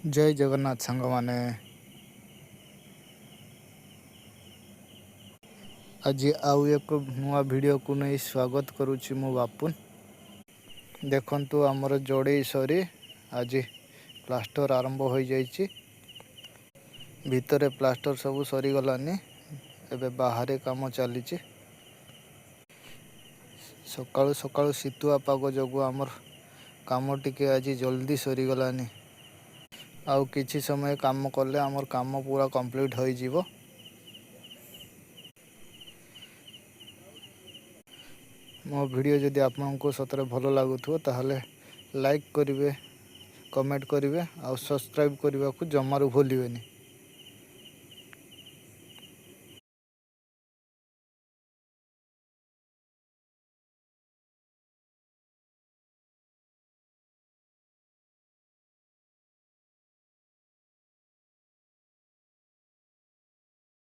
जय जगन्नाथ सांग मैंने आज आउ एक नुआ वीडियो को नहीं स्वागत करुच्ची मो बापुन। देखंतु आमर जोड़े सरी आज प्लास्टर आरंभ हो जाइए। भितर प्लास्टर सब सरी गलानी, एबे बाहर काम चली। सकाळु सकाळु शीतुआ पाग जोगु आमर काम टिके आज जल्दी सरी गलानी। आउ किछि समय काम कले आमर काम पूरा कंप्लीट हो जिवो। मो वीडियो जदि आपको सतरे भल लगुथो ताहले लाइक करिवे, कमेंट करिवे, आउ सब्सक्राइब करने को जमारू भूलिबेनी।